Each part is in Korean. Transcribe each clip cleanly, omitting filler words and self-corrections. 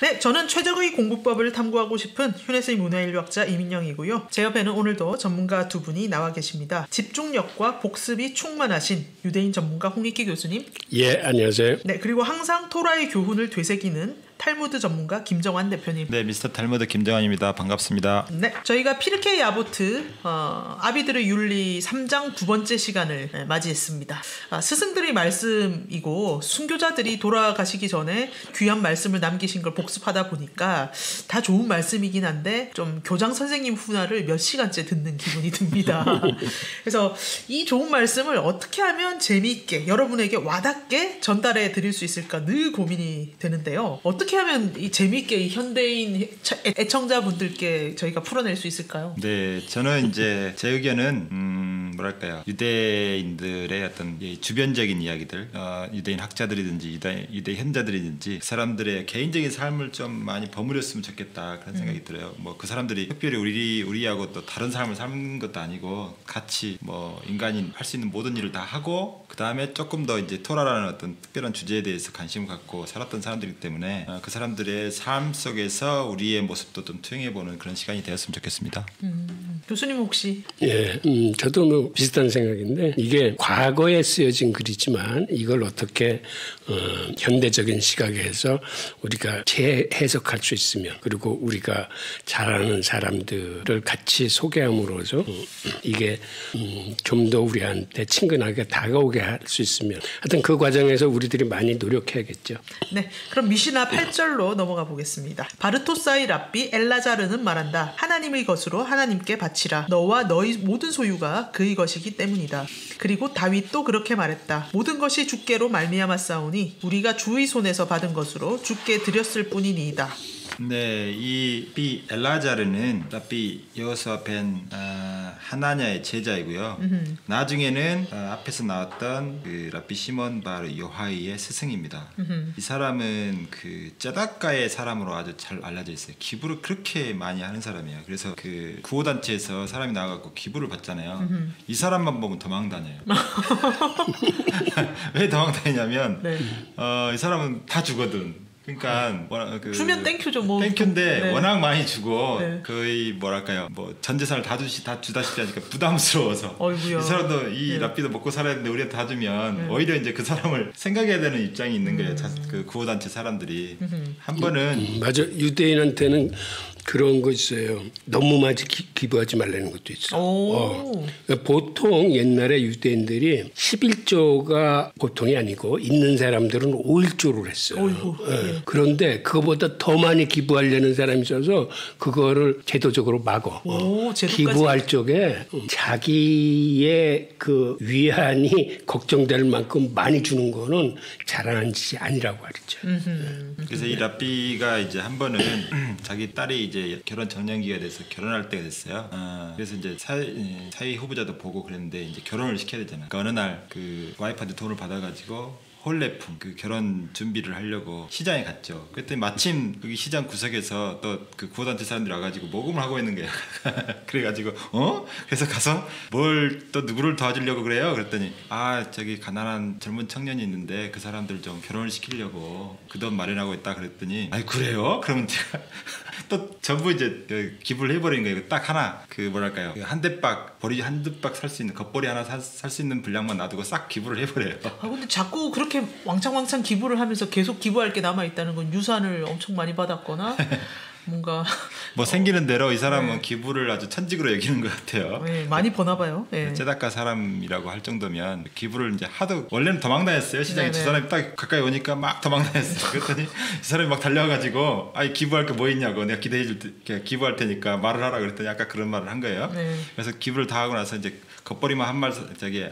네, 저는 최적의 공부법을 탐구하고 싶은 휴넷의 문화인류학자 이민영이고요. 제 옆에는 오늘도 전문가 두 분이 나와 계십니다. 집중력과 복습이 충만하신 유대인 전문가 홍익기 교수님. 예, 안녕하세요. 네, 그리고 항상 토라의 교훈을 되새기는 탈무드 전문가 김정환 대표님. 네, 미스터 탈무드 김정환입니다. 반갑습니다. 네, 저희가 피르케이 아보트 아비드르 윤리 3장 두 번째 시간을 맞이했습니다. 스승들의 말씀이고 순교자들이 돌아가시기 전에 귀한 말씀을 남기신 걸 복습하다 보니까 다 좋은 말씀이긴 한데 좀 교장 선생님 훈화를 몇 시간째 듣는 기분이 듭니다. 그래서 이 좋은 말씀을 어떻게 하면 재미있게 여러분에게 와닿게 전달해 드릴 수 있을까 늘 고민이 되는데요. 어떻게 하면 이 재미있게 이 현대인 애청자분들께 저희가 풀어낼 수 있을까요? 네, 저는 이제 제 의견은 뭐랄까요, 유대인들의 어떤 주변적인 이야기들, 유대인 학자들이든지 유대 현자들이든지 그 사람들의 개인적인 삶을 좀 많이 버무렸으면 좋겠다 그런 생각이 들어요. 뭐 그 사람들이 특별히 우리하고 또 다른 삶을 사는 것도 아니고 같이 뭐 인간이 할 수 있는 모든 일을 다 하고 그 다음에 조금 더 이제 토라라는 어떤 특별한 주제에 대해서 관심을 갖고 살았던 사람들이기 때문에 그 사람들의 삶 속에서 우리의 모습도 좀 투영해보는 그런 시간이 되었으면 좋겠습니다. 교수님 혹시? 예, 저도 뭐 비슷한 생각인데 이게 과거에 쓰여진 글이지만 이걸 어떻게 현대적인 시각에서 우리가 재해석할 수 있으면 그리고 우리가 잘 아는 사람들을 같이 소개함으로써 이게 좀 더 우리한테 친근하게 다가오게 할 수 있으면 하여튼 그 과정에서 우리들이 많이 노력해야겠죠. 네, 그럼 미시나 8절로 넘어가 보겠습니다. 바르토사의 랍비 엘라자르는 말한다. 하나님의 것으로 하나님께 바치라. 너와 너희 모든 소유가 그의 것이기 때문이다. 그리고 다윗도 그렇게 말했다. 모든 것이 주께로 말미암아 싸우니 우리가 주의 손에서 받은 것으로 주께 드렸을 뿐이니이다. 네, 이 엘라자르는 랍비 여호수아 벤 하나냐의 제자이고요. 나중에는 앞에서 나왔던 그 랍비 시몬 바 요하이의 스승입니다. 이 사람은 그 쩌다가의 사람으로 아주 잘 알려져 있어요. 기부를 그렇게 많이 하는 사람이에요. 그래서 그 구호단체에서 사람이 나와갖고 기부를 받잖아요. 이 사람만 보면 도망다녀요. 왜 도망다니냐면 네. 이 사람은 다 주거든. 그러니까 주면 땡큐죠. 뭐 땡큐인데 네. 워낙 많이 주고 네. 거의 뭐랄까요, 뭐 전 재산을 다 주다시피 하니까 부담스러워서 어이구야. 이 사람도 이 네. 랍비도 먹고 살아야 되는데 우리가 다 주면 오히려 이제 그 사람을 생각해야 되는 입장이 있는 거예요. 그 구호단체 사람들이 한 번은 맞아, 유대인한테는 그런 거 있어요. 너무 많이 기부하지 말라는 것도 있어. 보통 옛날에 유대인들이 11조가 보통이 아니고 있는 사람들은 5일조를 했어요. 네. 그런데 그거보다 더 많이 기부하려는 사람이 있어서 그거를 제도적으로 막어. 기부할 쪽에 자기의 그 위안이 걱정될 만큼 많이 주는 거는 잘하는 짓이 아니라고 하죠. 그래서 이 랍비가 이제 한 번은 자기 딸이 이제 결혼 정년기가 돼서 결혼할 때가 됐어요. 그래서 이제 사위 후보자도 보고 그랬는데 이제 결혼을 시켜야 되잖아요. 그러니까 어느 날 그 와이프한테 돈을 받아가지고 홀례품 그 결혼 준비를 하려고 시장에 갔죠. 그랬더니 마침 거기 시장 구석에서 또 그 구호단체 사람들이 와가지고 모금을 하고 있는 거예요. 그래가지고 그래서 가서 뭘 또 누구를 도와주려고 그래요? 그랬더니 저기 가난한 젊은 청년이 있는데 그 사람들 좀 결혼을 시키려고 그 돈 마련하고 있다 그랬더니 그래요? 그러면 제가 또 전부 이제 기부를 해버린 거예요. 딱 하나 그 뭐랄까요, 한 대박 살 수 있는 겉벌이 하나 살 수 있는 분량만 놔두고 싹 기부를 해버려요. 근데 자꾸 그렇게 왕창 기부를 하면서 계속 기부할 게 남아 있다는 건 유산을 엄청 많이 받았거나 뭔가 뭐 생기는 대로 이 사람은 기부를 아주 천직으로 여기는 것 같아요. 네, 많이 버나 봐요. 네. 쩌다가 사람이라고 할 정도면 기부를 이제 하도 원래는 도망다녔어요. 시장에 네네. 두 사람이 딱 가까이 오니까 막 도망다녔어요. 그랬더니 이 사람이 막 달려와가지고 기부할 게 뭐 있냐고, 내가 기부할 테니까 말을 하라 그랬더니 아까 그런 말을 한 거예요. 네. 그래서 기부를 다 하고 나서 이제 겉벌이만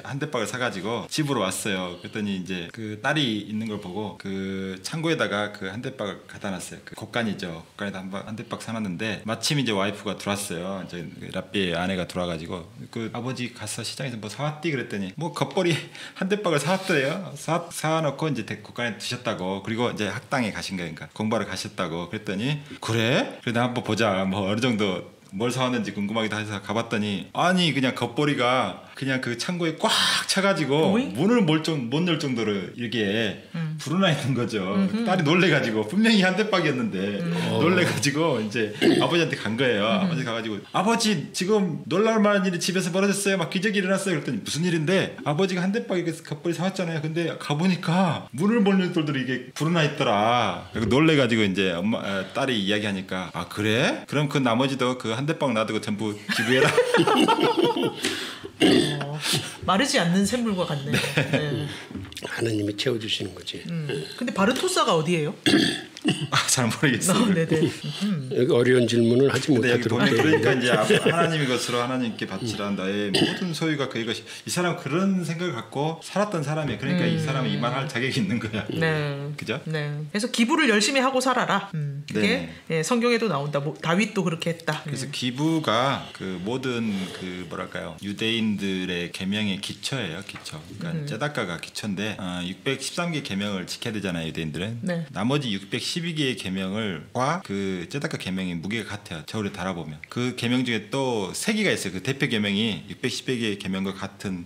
한 대박을 사가지고 집으로 왔어요. 그랬더니 이제 그 딸이 있는 걸 보고 그 창고에다가 그 한 대박을 갖다 놨어요. 그 곡간이죠. 곡간에다 한 대박 사놨는데 마침 이제 와이프가 들어왔어요. 이제 랍비의 아내가 들어와가지고 그 아버지 가서 시장에서 뭐 사왔디 그랬더니 뭐 겉벌이 한 대박을 사왔더래요. 사놓고 이제 곡간에 두셨다고. 그리고 이제 학당에 가신 거예요. 그러니까 공부하러 가셨다고. 그랬더니 그래? 그래, 나 한번 보자. 뭐 어느 정도 뭘 사왔는지 궁금하기도 해서 가봤더니 그냥 겉벌이가 그냥 그 창고에 꽉 차가지고 오잉? 문을 못 열 정도로 이렇게 불어나 있는 거죠. 딸이 놀래가지고 분명히 한 대박이었는데 놀래가지고 이제 아버지한테 간 거예요. 아버지 가가지고 아버지 지금 놀랄 만한 일이 집에서 벌어졌어요. 막 기적이 일어났어요. 그랬더니 무슨 일인데 아버지가 한 대박 이렇게 겉벌이 사왔잖아요. 근데 가보니까 문을 못 열 정도로 이게 불어나 있더라. 놀래가지고 이제 딸이 이야기하니까 아 그래? 그럼 그 나머지도 그 한 대박 놔두고 전부 기부해라. 마르지 않는 샘물과 같네. 네. 하나님이 채워주시는 거지. 근데 바르토사가 어디예요? 잘 모르겠어요. 네네. 여기 어려운 질문을 하지 근데 여기 못하도록. 보면 그러니까 이제 하나님의 것으로 하나님께 바치라 너의 모든 소유가 그의 것이 이 사람 그런 생각을 갖고 살았던 사람이에요. 그러니까 이 사람은 이 말할 자격이 있는 거야. 네. 그죠? 네. 그래서 기부를 열심히 하고 살아라. 그게 예, 성경에도 나온다. 뭐, 다윗도 그렇게 했다. 그래서 기부가 그 모든 그 뭐랄까요 유대인들의 계명의 기초예요. 기초. 그러니까 제다카가 기초인데 613개 계명을 지켜야 되잖아요. 유대인들은. 네. 나머지 612개의 계명을과 그 제다카 계명의 무게가 같아요. 저울에 달아보면 그 계명 중에 또 3개가 있어요. 그 대표 계명이 612개의 계명과 같은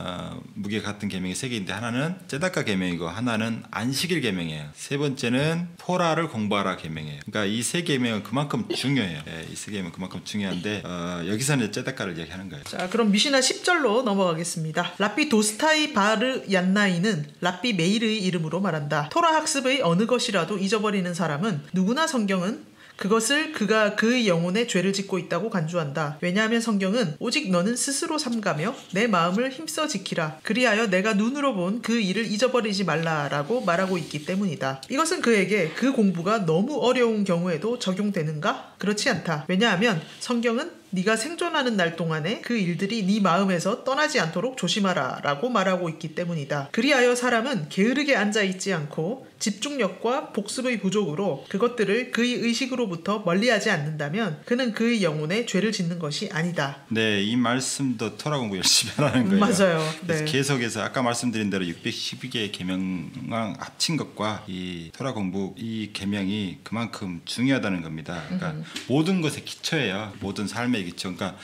무게가 같은 계명이 3개인데 하나는 제다카 계명이고 하나는 안식일 계명이에요. 세 번째는 토라를 공부하라 계명이에요. 그러니까 이 세 계명은 그만큼 중요해요. 네, 이 세 계명은 그만큼 중요한데 여기서는 제다카를 얘기하는 거예요. 자, 그럼 미시나 10절로 넘어가겠습니다. 라삐 도스타이 바르 얀나이는 라삐 메일의 이름으로 말한다. 토라 학습의 어느 것이라도 잊어버리는 사람은 누구나 성경은 그것을 그가 그의 영혼에 죄를 짓고 있다고 간주한다. 왜냐하면 성경은 오직 너는 스스로 삼가며 내 마음을 힘써 지키라. 그리하여 내가 눈으로 본 그 일을 잊어버리지 말라라고 말하고 있기 때문이다. 이것은 그에게 그 공부가 너무 어려운 경우에도 적용되는가? 그렇지 않다. 왜냐하면 성경은 네가 생존하는 날 동안에 그 일들이 네 마음에서 떠나지 않도록 조심하라 라고 말하고 있기 때문이다. 그리하여 사람은 게으르게 앉아있지 않고 집중력과 복습의 부족으로 그것들을 그의 의식으로부터 멀리하지 않는다면 그는 그의 영혼에 죄를 짓는 것이 아니다. 네, 이 말씀도 토라 공부 열심히 하라는 거예요. 맞아요. 그래서 네. 계속해서 아까 말씀드린 대로 612개의 계명랑 합친 것과 이 토라 공부 이 계명이 그만큼 중요하다는 겁니다. 그러니까 모든 것의 기초예요. 모든 삶의 기초. 그러니까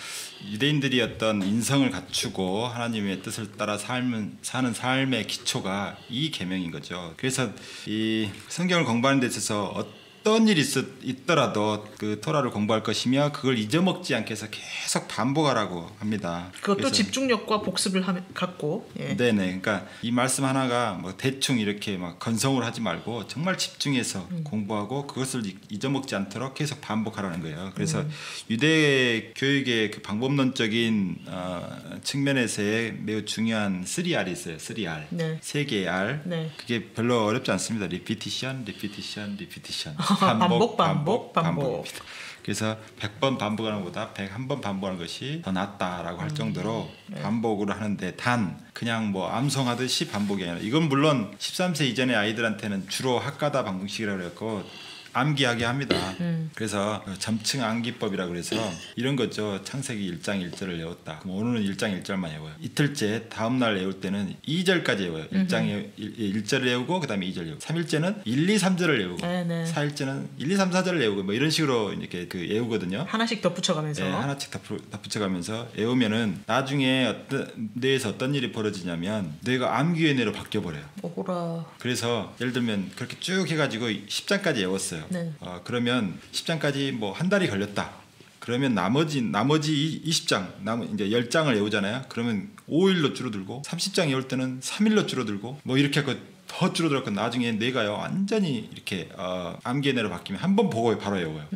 유대인들이 어떤 인성을 갖추고 하나님의 뜻을 따라 사는 삶의 기초가 이 계명인 거죠. 그래서 이 성경을 공부하는 데 있어서 어떤 일이 있더라도 그 토라를 공부할 것이며 그걸 잊어먹지 않게 해서 계속 반복하라고 합니다. 그것도 집중력과 복습을 갖고. 예. 네네. 그러니까 이 말씀 하나가 뭐 대충 이렇게 막 건성으로 하지 말고 정말 집중해서 공부하고 그것을 잊어먹지 않도록 계속 반복하라는 거예요. 그래서 유대 교육의 그 방법론적인 측면에서의 매우 중요한 3R이 있어요. 3R. 네. 3개의 R. 네. 그게 별로 어렵지 않습니다. repetition. 반복. 반복입니다. 그래서 100번 반복하는 것보다 101번 반복하는 것이 더 낫다라고 할 정도로 반복으로 하는데 단 그냥 뭐 암송하듯이 반복이 아니라 이건 물론 13세 이전의 아이들한테는 주로 학가다 방정식이라고 했고 암기하게 합니다. 그래서 점층 암기법이라고 그래서 이런 거죠. 창세기 1장 1절을 외웠다. 그럼 오늘은 1장 1절만 외워요. 이틀째 다음날 외울 때는 2절까지 외워요. 1절을 외우고 그 다음에 2절 외우고 3일째는 1, 2, 3절을 외우고 네네. 4일째는 1, 2, 3, 4절을 외우고 뭐 이런 식으로 이렇게 그 외우거든요. 하나씩 덧붙여가면서. 네, 하나씩 덧붙여가면서 외우면은 나중에 뇌에서 어떤 일이 벌어지냐면 뇌가 암기회뇌로 바뀌어버려요. 오호라. 그래서 예를 들면 그렇게 쭉 해가지고 10장까지 외웠어요. 네. 그러면 10장까지 뭐 한 달이 걸렸다. 그러면 나머지 20장, 이제 10장을 외우잖아요. 그러면 5일로 줄어들고 30장 외울 때는 3일로 줄어들고 뭐 이렇게 하고 더 줄어들었고 나중에 뇌가요 완전히 이렇게 암기뇌로 바뀌면 한 번 보고 바로 외워요.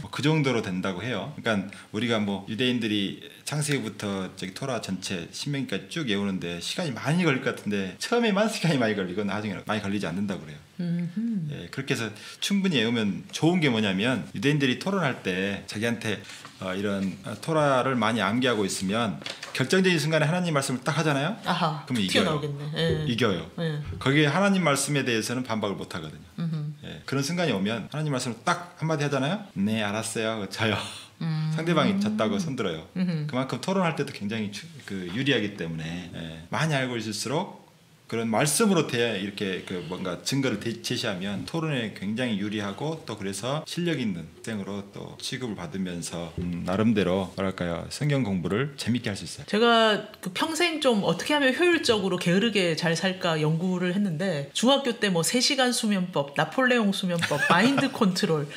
그 정도로 된다고 해요. 그러니까 우리가 뭐 유대인들이 창세기부터 저기 토라 전체 신명기까지 쭉 외우는데 시간이 많이 걸릴 것 같은데 처음에만 시간이 많이 걸리고 나중에 많이 걸리지 않는다고 그래요. 예, 그렇게 해서 충분히 외우면 좋은 게 뭐냐면 유대인들이 토론할 때 자기한테 이런 토라를 많이 암기하고 있으면 결정적인 순간에 하나님 말씀을 딱 하잖아요. 아하. 그러면 이겨요. 튀어나오겠네. 예. 이겨요. 예. 거기에 하나님 말씀에 대해서는 반박을 못 하거든요. 예, 그런 순간이 오면 하나님 말씀을 딱 한마디 하잖아요. 네, 알았어요. 저요. 상대방이 졌다고 손들어요. 그만큼 토론할 때도 굉장히 유리하기 때문에 많이 알고 있을수록 그런 말씀으로 이렇게 그 뭔가 증거를 제시하면 토론에 굉장히 유리하고 또 그래서 실력 있는 학생으로 또 취급을 받으면서 나름대로 뭐랄까요 성경 공부를 재밌게 할 수 있어요. 제가 그 평생 좀 어떻게 하면 효율적으로 게으르게 잘 살까 연구를 했는데 중학교 때 뭐 3시간 수면법, 나폴레옹 수면법, 마인드 컨트롤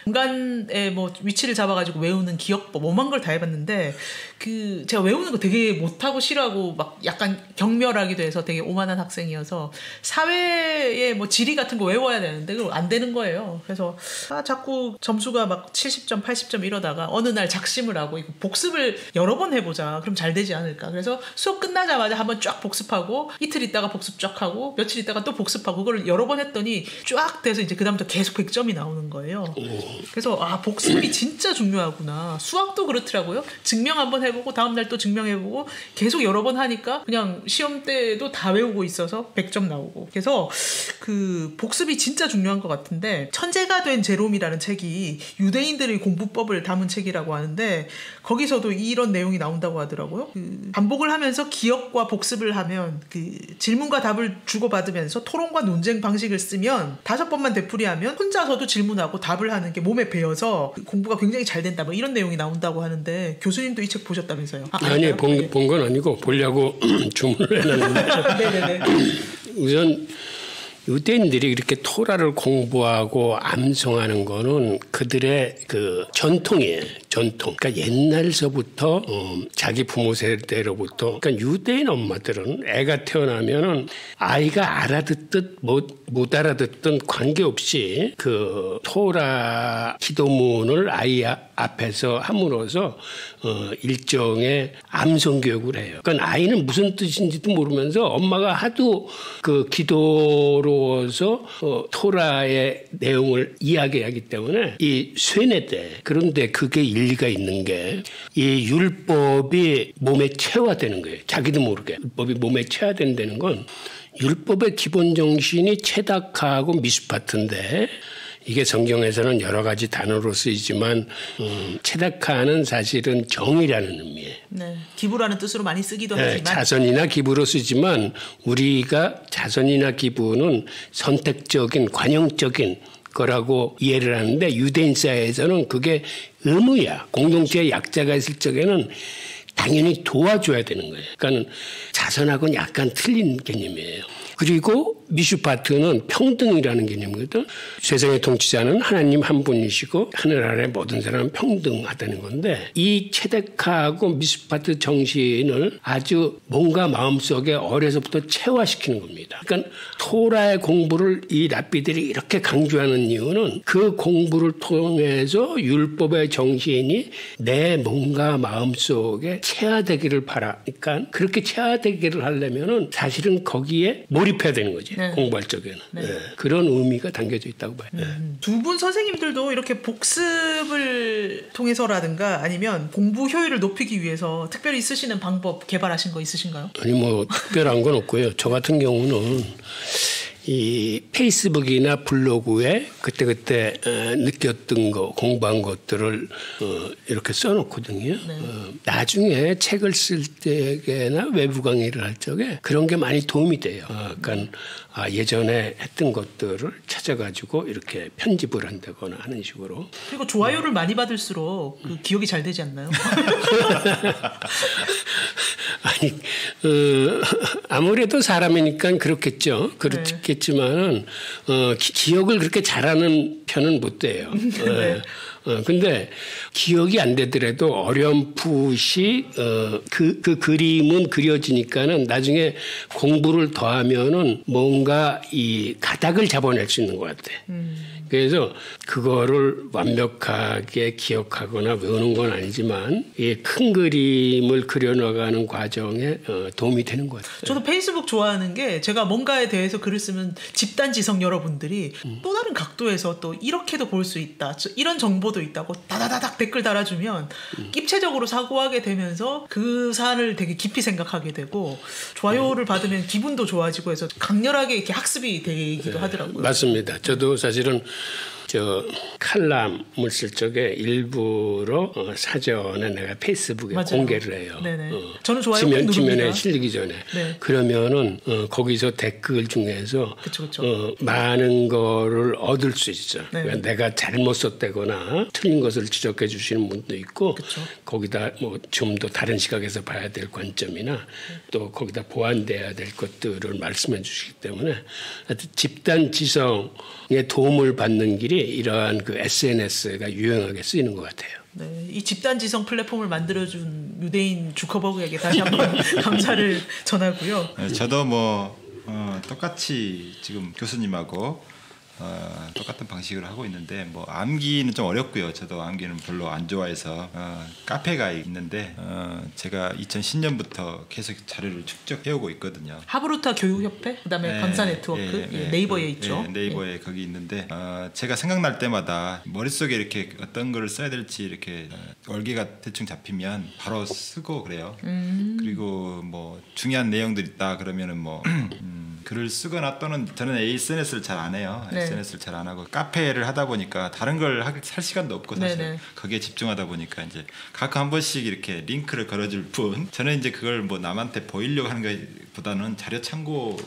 공간에 뭐 위치를 잡아가지고 외우는 기억법 오만 걸 다 해봤는데 그 제가 외우는 거 되게 못하고 싫어하고 막 약간 경멸하기도 해서 되게 오만한 학생이어서 사회의 뭐 지리 같은 거 외워야 되는데 그거 안 되는 거예요. 그래서 자꾸 점수가 막 70점 80점 이러다가 어느 날 작심을 하고 이거 복습을 여러 번 해보자. 그럼 잘 되지 않을까. 그래서 수업 끝나자마자 한번 쫙 복습하고 이틀 있다가 복습 쫙 하고 며칠 있다가 또 복습하고 그걸 여러 번 했더니 쫙 돼서 이제 그다음부터 계속 100점이 나오는 거예요. 그래서 복습이 진짜 중요하구나. 수학도 그렇더라고요. 증명 한번 해보고 다음날 또 증명해보고 계속 여러 번 하니까 그냥 시험 때도 다 외우고 있어서 100점 나오고. 그래서 그 복습이 진짜 중요한 것 같은데 천재가 된 제롬이라는 책이 유대인들의 공부법을 담은 책이라고 하는데 거기서도 이런 내용이 나온다고 하더라고요. 그 반복을 하면서 기억과 복습을 하면 그 질문과 답을 주고받으면서 토론과 논쟁 방식을 쓰면 5번만 되풀이하면 혼자서도 질문하고 답을 하는 게 몸에 배어서 공부가 굉장히 잘 된다 뭐 이런 내용이 나온다고 하는데 교수님도 이 책 보셨다면서요? 아니 본 건 아니고 보려고 주문을 해놨는데 네네네. 우선 유대인들이 이렇게 토라를 공부하고 암송하는 거는 그들의 그 전통이에요. 전통. 그러니까 옛날서부터 자기 부모 세대로부터 그러니까 유대인 엄마들은 애가 태어나면은 아이가 알아듣듯 못 알아듣든 관계없이 그 토라 기도문을 아이 앞에서 함으로써 일종의 암송 교육을 해요. 그러니까 아이는 무슨 뜻인지도 모르면서 엄마가 하도 그 기도로서 토라의 내용을 이야기하기 때문에 이 쇠뇌 때 그런데 그게 일리가 있는 게 이 율법이 몸에 체화되는 거예요. 자기도 모르게 율법이 몸에 체화된다는 건 율법의 기본 정신이 체다카하고 미스파트인데 이게 성경에서는 여러 가지 단어로 쓰이지만 체다카는 사실은 정이라는 의미예요. 네, 기부라는 뜻으로 많이 쓰기도 네, 하지만 자선이나 기부로 쓰지만 우리가 자선이나 기부는 선택적인 관용적인 거라고 이해를 하는데 유대인 사회에서는 그게 의무야. 공동체에 약자가 있을 적에는 당연히 도와줘야 되는 거예요. 그러니까 자선하고는 약간 틀린 개념이에요. 그리고 미슈파트는 평등이라는 개념이거든. 세상의 통치자는 하나님 한 분이시고 하늘 아래 모든 사람은 평등하다는 건데 이 체데카하고 미슈파트 정신을 아주 몸과 마음속에 어려서부터 체화시키는 겁니다. 그러니까 토라의 공부를 이 랍비들이 이렇게 강조하는 이유는 그 공부를 통해서 율법의 정신이 내 몸과 마음속에 체화되기를 바라니까 그렇게 체화되기를 하려면은 사실은 거기에 몰입해야 되는 거지. 네. 공부할 적에는. 네. 네. 그런 의미가 담겨져 있다고 봐요. 네. 두 분 선생님들도 이렇게 복습을 통해서라든가 아니면 공부 효율을 높이기 위해서 특별히 쓰시는 방법 개발하신 거 있으신가요? 아니 뭐 특별한 건 없고요. 저 같은 경우는 이 페이스북이나 블로그에 그때 느꼈던 거 공부한 것들을 이렇게 써놓거든요. 네. 나중에 책을 쓸 때나 외부 강의를 할 적에 그런 게 많이 도움이 돼요. 그러니까 예전에 했던 것들을 찾아가지고 이렇게 편집을 한다거나 하는 식으로. 그리고 좋아요를 많이 받을수록 그 기억이 잘 되지 않나요? 아니 아무래도 사람이니까 그렇겠죠. 그렇겠지만은 기억을 그렇게 잘하는 편은 못 돼요. 네. 근데 기억이 안 되더라도 어렴풋이 그 그림은 그려지니까는 나중에 공부를 더하면은 뭔가 이 가닥을 잡아낼 수 있는 것 같아. 그래서 그거를 완벽하게 기억하거나 외우는 건 아니지만 이 큰 그림을 그려나가는 과정에 도움이 되는 것 같아요. 저도 페이스북 좋아하는 게 제가 뭔가에 대해서 글을 쓰면 집단지성 여러분들이 또 다른 각도에서 또 이렇게도 볼 수 있다. 이런 정보도 있다고 다다다닥 댓글 달아주면 입체적으로 사고하게 되면서 그 사안을 되게 깊이 생각하게 되고 좋아요를 받으면 기분도 좋아지고 해서 강렬하게 이렇게 학습이 되기도 하더라고요. 맞습니다. 저도 사실은 저 칼럼을 쓸 적에 일부러 사전에 내가 페이스북에 맞아요. 공개를 해요. 네네. 저는 좋아요. 꼭 지면에 누릅니다. 실리기 전에. 네. 그러면은 거기서 댓글 중에서 그쵸. 많은 거를 얻을 수 있어. 네. 그러니까 내가 잘못 썼다거나 틀린 것을 지적해 주시는 분도 있고 그쵸. 거기다 뭐 좀 더 다른 시각에서 봐야 될 관점이나 또 거기다 보완돼야 될 것들을 말씀해 주시기 때문에 하여튼 집단 지성의 도움을 받는 길이 이러한 그 SNS가 유용하게 쓰이는 것 같아요. 네, 이 집단지성 플랫폼을 만들어준 유대인 주커버그에게 다시 한번 감사를 전하고요. 저도 뭐 똑같이 지금 교수님하고 똑같은 방식으로 하고 있는데 뭐 암기는 좀 어렵고요. 저도 암기는 별로 안 좋아해서 카페가 있는데 제가 2010년부터 계속 자료를 축적해오고 있거든요. 하브루타 교육협회, 그다음에 강사 네트워크, 네이버에 있죠. 네이버에 거기 있는데 제가 생각날 때마다 머릿속에 이렇게 어떤 거를 써야 될지 이렇게 얼개가 대충 잡히면 바로 쓰고 그래요. 그리고 뭐 중요한 내용들 있다 그러면은 뭐 글을 쓰거나 또는 저는 SNS를 잘 안 해요. 네. SNS를 잘 안 하고 카페를 하다 보니까 다른 걸 할 시간도 없고 사실 네네. 거기에 집중하다 보니까 이제 가끔 한 번씩 이렇게 링크를 걸어줄 뿐 저는 이제 그걸 뭐 남한테 보이려고 하는 것보다는 자료 참고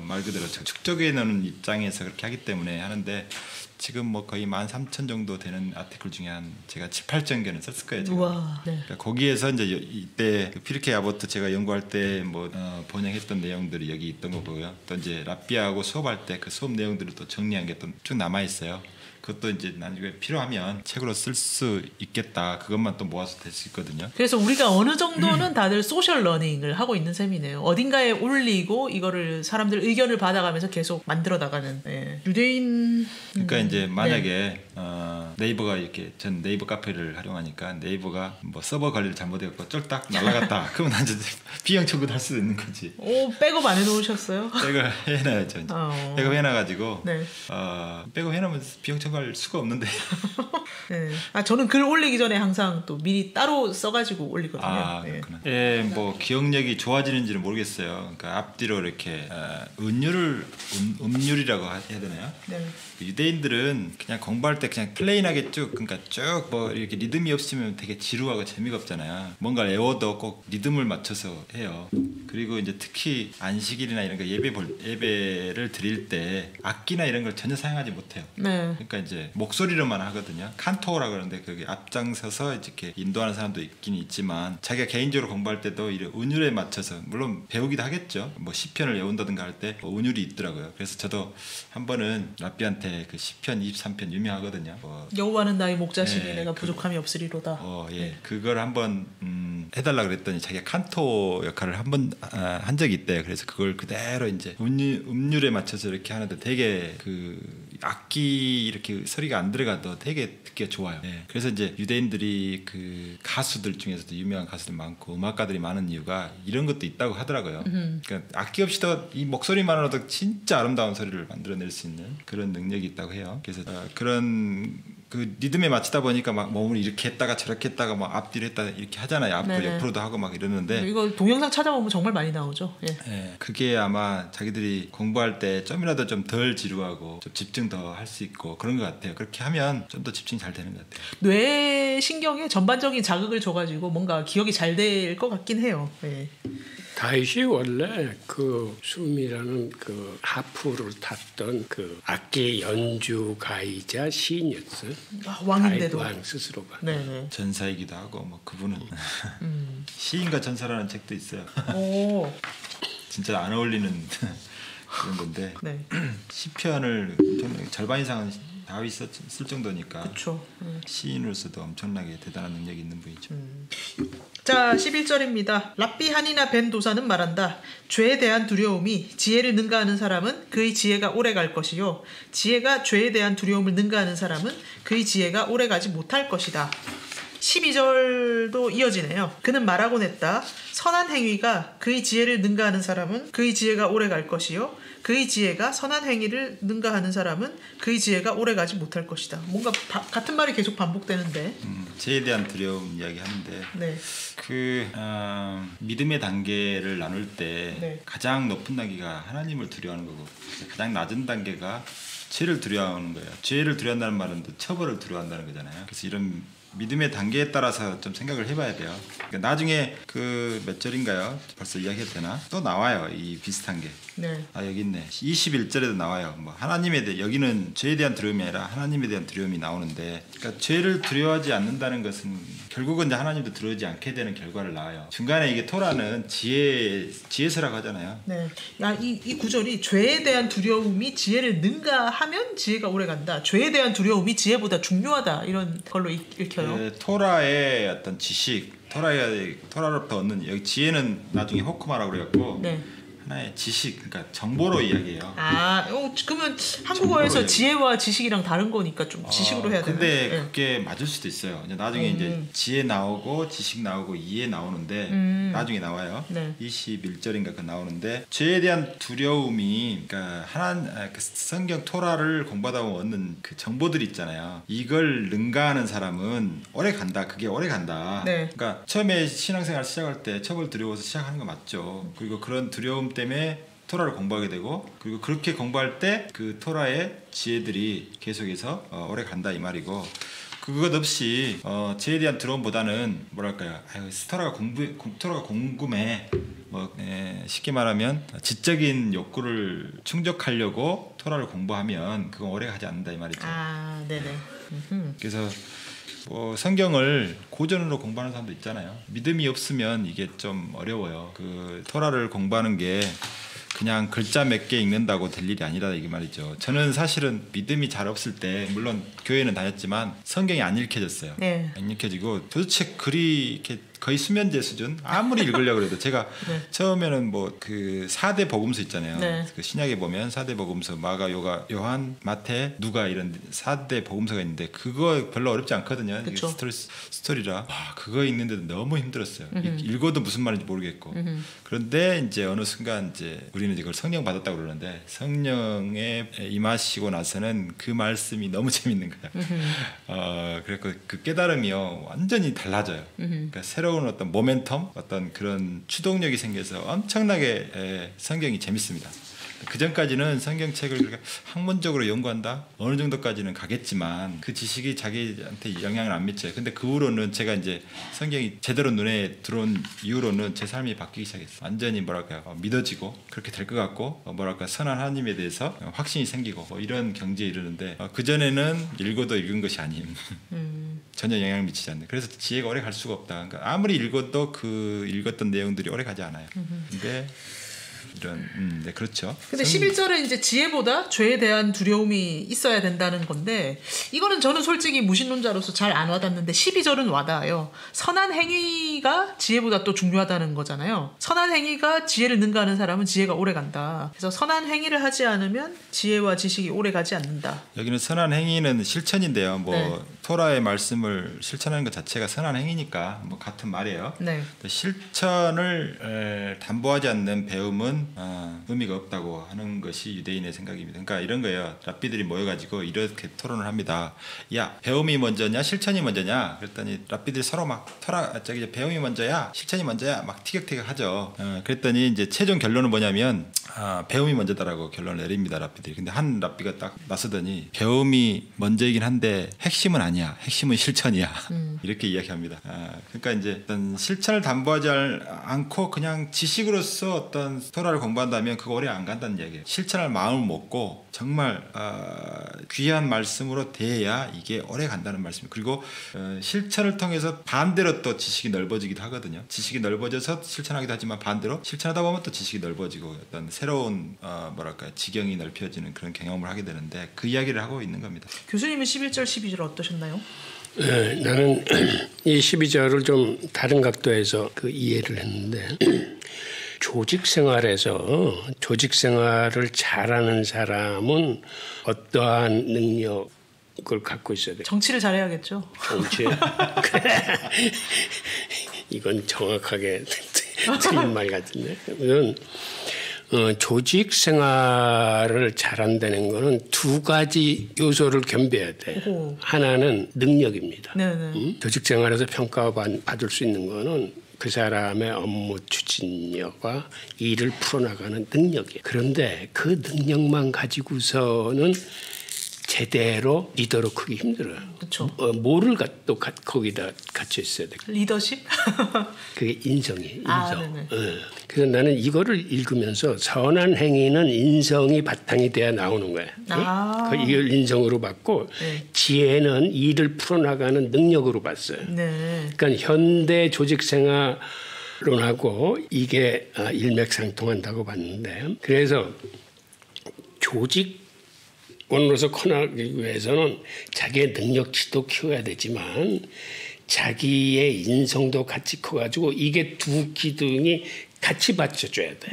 말 그대로 축적해 놓는 입장에서 그렇게 하기 때문에 하는데 지금 뭐 거의 13,000 정도 되는 아티클 중에 한 제가 7, 8,000개는 썼을 거예요. 제가. 우와. 네. 그러니까 거기에서 이제 이때 피르케 아보트 제가 연구할 때 뭐 번역했던 내용들이 여기 있던 거고요. 또 이제 랍비하고 수업할 때 그 수업 내용들을 또 정리한 게 또 쭉 남아 있어요. 그것도 이제 나중에 필요하면 책으로 쓸 수 있겠다. 그것만 또 모아서 될 수 있거든요. 그래서 우리가 어느 정도는 다들 소셜 러닝을 하고 있는 셈이네요. 어딘가에 올리고 이거를 사람들 의견을 받아가면서 계속 만들어 나가는. 네. 유대인. 그러니까 이제 만약에 네. 네이버가 이렇게 전 네이버 카페를 활용하니까 네이버가 뭐 서버 관리를 잘못해갖고 쫄딱 날라갔다. 그러면 난 이제 비용 청구도 할 수도 있는 거지. 오, 백업 안 해놓으셨어요? 백업 해놔야죠. 이제. 백업 해놔가지고 네. 백업 해놓으면 비용 청구할 수가 없는데. 네. 저는 글 올리기 전에 항상 또 미리 따로 써가지고 올리거든요. 그렇구나. 뭐 기억력이 좋아지는지는 모르겠어요. 그러니까 앞뒤로 이렇게 음률이라고 해야 되나요? 네. 유대인들은 그냥 공부할 때 그냥 플레인하게 쭉 그러니까 쭉 뭐 이렇게 리듬이 없으면 되게 지루하고 재미가 없잖아요. 뭔가 외워도 꼭 리듬을 맞춰서 해요. 그리고 이제 특히 안식일이나 이런 거 예배를 드릴 때 악기나 이런 걸 전혀 사용하지 못해요. 네. 그러니까 이제 목소리로만 하거든요. 칸토라 그러는데 그게 앞장서서 이렇게 인도하는 사람도 있긴 있지만 자기가 개인적으로 공부할 때도 이런 운율에 맞춰서 물론 배우기도 하겠죠. 뭐 시편을 외운다든가 할 때 운율이 있더라고요. 그래서 저도 한 번은 랍비한테 그 시편 23편 유명하거든요. 여호와는 나의 목자시니 내가 부족함이 없으리로다. 예, 그걸 한번 해달라 그랬더니 자기가 칸토 역할을 한 번 한 적이 있대요. 그래서 그걸 그대로 이제 음률에 맞춰서 이렇게 하는데 되게 그 악기 이렇게 소리가 안 들어가도 되게 듣기가 좋아요. 예. 그래서 이제 유대인들이 그 가수들 중에서도 유명한 가수들 많고 음악가들이 많은 이유가 이런 것도 있다고 하더라고요. 그러니까 악기 없이도 이 목소리만으로도 진짜 아름다운 소리를 만들어낼 수 있는 그런 능력이 있다고 해요. 그래서 그런 그 리듬에 맞추다 보니까 막 몸을 이렇게 했다가 저렇게 했다가 막 앞뒤로 했다가 이렇게 하잖아요. 앞으로 네네. 옆으로도 하고 막 이러는데 이거 동영상 찾아보면 정말 많이 나오죠. 예. 예, 그게 아마 자기들이 공부할 때 좀이라도 좀 덜 지루하고 좀 집중 더 할 수 있고 그런 것 같아요. 그렇게 하면 좀 더 집중이 잘 되는 것 같아요. 뇌 신경에 전반적인 자극을 줘가지고 뭔가 기억이 잘 될 것 같긴 해요. 예. 다윗이 원래 그 숨이라는 그 하프를 탔던 그 악기 연주가이자 시인이었어요. 왕인데도. 다윗 왕 스스로가. 네네. 전사이기도 하고 뭐 그분은 시인과 전사라는 책도 있어요. 오. 진짜 안 어울리는 그런 건데 네. 시편을 절반 이상은 다윗이 쓸 정도니까 그렇죠. 시인으로서도 엄청나게 대단한 능력이 있는 분이죠. 자, 11절입니다. 랍비 하니나 벤 도사는 말한다. 죄에 대한 두려움이 지혜를 능가하는 사람은 그의 지혜가 오래갈 것이요 지혜가 죄에 대한 두려움을 능가하는 사람은 그의 지혜가 오래가지 못할 것이다. 12절도 이어지네요. 그는 말하곤 했다. 선한 행위가 그의 지혜를 능가하는 사람은 그의 지혜가 오래갈 것이요 그의 지혜가 선한 행위를 능가하는 사람은 그의 지혜가 오래가지 못할 것이다. 뭔가 같은 말이 계속 반복되는데 죄에 대한 두려움 이야기하는데 네. 그 믿음의 단계를 나눌 때 네. 가장 높은 단계가 하나님을 두려워하는 거고 가장 낮은 단계가 죄를 두려워하는 거예요. 죄를 두려워한다는 말은 또 처벌을 두려워한다는 거잖아요. 그래서 이런 믿음의 단계에 따라서 좀 생각을 해봐야 돼요. 그러니까 나중에 그 몇 절인가요? 벌써 이야기해도 되나? 또 나와요. 이 비슷한 게. 네. 아 여기 있네. 21절에도 나와요. 뭐 하나님에 대해 여기는 죄에 대한 두려움이 아니라 하나님에 대한 두려움이 나오는데, 그러니까 죄를 두려워하지 않는다는 것은 결국은 이제 하나님도 두려워하지 않게 되는 결과를 낳아요. 중간에 이게 토라는 지혜서라고 하잖아요. 네. 야, 이 구절이 죄에 대한 두려움이 지혜를 능가하면 지혜가 오래간다. 죄에 대한 두려움이 지혜보다 중요하다. 이런 걸로 읽혀요. 네, 토라의 어떤 지식, 토라로부터 얻는 여기 지혜는 나중에 호크마라고 그래갖고 네. 하나의 지식, 그러니까 정보로 이야기해요. 그러면 한국어에서 지혜와 지식이랑 다른 거니까 좀 지식으로 해야 되나? 근데 네. 그게 맞을 수도 있어요. 나중에 이제 지혜 나오고 지식 나오고 이해 나오는데 나중에 나와요. 네. 21절인가 그 나오는데 죄에 대한 두려움이 그러니까 그 성경 토라를 공부하다 보면 얻는 그 정보들이 있잖아요. 이걸 능가하는 사람은 오래 간다. 그게 오래 간다. 네. 그러니까 처음에 신앙생활 시작할 때 처벌 두려워서 시작하는 거 맞죠. 그리고 그런 두려움 때문에 토라를 공부하게 되고, 그리고 그렇게 공부할 때 그 토라의 지혜들이 계속해서 오래 간다 이 말이고, 그것 없이 죄에 대한 두려움보다는 뭐랄까요, 토라가 궁금해. 쉽게 말하면 지적인 욕구를 충족하려고 토라를 공부하면 그건 오래 가지 않는다 이 말이죠. 네네. 그래서 성경을 고전으로 공부하는 사람도 있잖아요. 믿음이 없으면 이게 좀 어려워요. 그 토라를 공부하는 게 그냥 글자 몇 개 읽는다고 될 일이 아니라 이게 말이죠. 저는 사실은 믿음이 잘 없을 때 물론 교회는 다녔지만 성경이 안 읽혀졌어요. 네. 안 읽혀지고 도대체 글이 이렇게 거의 수면제 수준. 아무리 읽으려고 해도 제가 네. 처음에는 그 4대 복음서 있잖아요. 네. 그 신약에 보면 4대 복음서 마가, 요한, 마태, 누가 이런 4대 복음서가 있는데 그거 별로 어렵지 않거든요. 이게 스토리라. 와, 그거 읽는데도 너무 힘들었어요. 읽어도 무슨 말인지 모르겠고. 그런데 이제 어느 순간 이제 우리는 이걸 성령 받았다고 그러는데 성령에 임하시고 나서는 그 말씀이 너무 재밌는 거야. 그래서 그 깨달음이요 완전히 달라져요. 그러니까 새로운 어떤 모멘텀, 어떤 그런 추동력이 생겨서 엄청나게 성경이 재밌습니다. 그 전까지는 성경책을 학문적으로 연구한다 어느 정도까지는 가겠지만 그 지식이 자기한테 영향을 안 미쳐요. 근데 그 후로는 제가 이제 성경이 제대로 눈에 들어온 이후로는 제 삶이 바뀌기 시작했어요. 완전히 믿어지고 그렇게 될 것 같고 선한 하나님에 대해서 확신이 생기고 이런 경지에 이르는데 그 전에는 읽어도 읽은 것이 아닌 전혀 영향을 미치지 않는. 그래서 지혜가 오래 갈 수가 없다. 그러니까 아무리 읽어도 그 읽었던 내용들이 오래 가지 않아요. 근데 네, 그렇죠. 근데 11절은 이제 지혜보다 죄에 대한 두려움이 있어야 된다는 건데 이거는 저는 솔직히 무신론자로서 잘 안 와닿는데 12절은 와닿아요. 선한 행위가 지혜보다 또 중요하다는 거잖아요. 선한 행위가 지혜를 능가하는 사람은 지혜가 오래 간다. 그래서 선한 행위를 하지 않으면 지혜와 지식이 오래 가지 않는다. 여기는 선한 행위는 실천인데요. 네. 토라의 말씀을 실천하는 것 자체가 선한 행위니까 같은 말이에요. 네. 실천을 담보하지 않는 배움은 의미가 없다고 하는 것이 유대인의 생각입니다. 그러니까 이런 거예요. 랍비들이 모여가지고 이렇게 토론을 합니다. 야, 배움이 먼저냐 실천이 먼저냐? 그랬더니 랍비들이 서로 배움이 먼저야 실천이 먼저야 막 티격태격 하죠. 그랬더니 이제 최종 결론은 뭐냐면 배움이 먼저다라고 결론을 내립니다. 랍비들이. 근데 한 랍비가 딱 나서더니 배움이 먼저이긴 한데 핵심은 아니야. 핵심은 실천이야. 이렇게 이야기합니다. 그러니까 이제 어떤 실천을 담보하지 않고 그냥 지식으로서 어떤 토라를 공부한다면 그거 오래 안 간다는 얘기예요. 실천할 마음을 먹고 정말 귀한 말씀으로 대해야 이게 오래 간다는 말씀이에요. 그리고 실천을 통해서 반대로 또 지식이 넓어지기도 하거든요. 지식이 넓어져서 실천하기도 하지만 반대로 실천하다 보면 또 지식이 넓어지고 어떤 새로운 지경이 넓혀지는 그런 경험을 하게 되는데 그 이야기를 하고 있는 겁니다. 교수님은 11절 12절 어떠셨나요? 나는 이 12절을 좀 다른 각도에서 이해를 했는데 조직 생활을 잘하는 사람은 어떠한 능력을 갖고 있어야 돼요? 정치를 잘해야겠죠. 정치. 이건 정확하게 틀린 말 같은데. 이건 조직 생활을 잘한다는 거는 두 가지 요소를 겸비해야 돼. 오. 하나는 능력입니다. 네네. 조직 생활에서 평가받을 수 있는 거는 그 사람의 업무 추진력과 일을 풀어나가는 능력이에요. 그런데 그 능력만 가지고서는 제대로 리더로 크기 힘들어요. 그렇죠. 뭐를 또 거기다 갖춰 있어야 돼. 리더십? 그게 인성. 네네. 그래서 나는 이거를 읽으면서 선한 행위는 인성이 바탕이 돼야 나오는 거야. 이걸 인성으로 봤고 네. 지혜는 일을 풀어나가는 능력으로 봤어요. 네. 그러니까 현대 조직생활론하고 이게 일맥상통한다고 봤는데 그래서 조직원으로서 커나가기 위해서는 자기의 능력치도 키워야 되지만 자기의 인성도 같이 커가지고 이게 두 기둥이 같이 받쳐줘야 돼.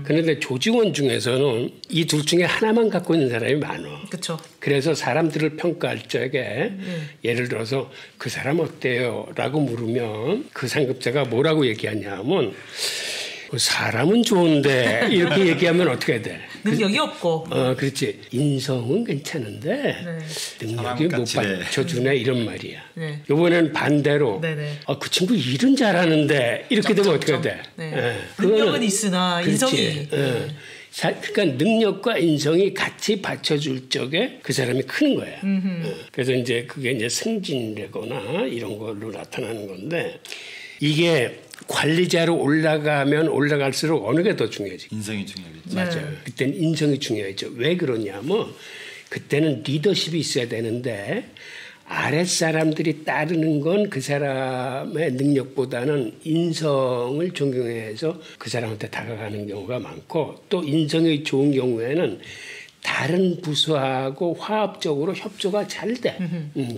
그런데 조직원 중에서는 이 둘 중에 하나만 갖고 있는 사람이 많아. 그렇죠. 그래서 사람들을 평가할 적에 예를 들어서 그 사람 어때요? 라고 물으면 그 상급자가 뭐라고 얘기하냐면 사람은 좋은데 이렇게 얘기하면 어떻게 돼? 능력이 없고. 그렇지. 인성은 괜찮은데 능력이 못 받쳐주네 이런 말이야. 네. 이번에는 반대로 그 친구 일은 잘하는데 이렇게 되면 어떻게 돼? 능력은 있으나 그렇지. 인성이. 그러니까 능력과 인성이 같이 받쳐줄 적에 그 사람이 크는 거야. 그래서 이제 그게 이제 승진되거나 이런 걸로 나타나는 건데 이게 관리자로 올라가면 올라갈수록 어느 게 더 중요하지? 인성이 중요하겠죠. 맞아요. 그때는 인성이 중요하죠. 왜 그러냐면 그때는 리더십이 있어야 되는데 아랫사람들이 따르는 건 그 사람의 능력보다는 인성을 존경해서 그 사람한테 다가가는 경우가 많고 또 인성이 좋은 경우에는 다른 부서하고 화합적으로 협조가 잘 돼.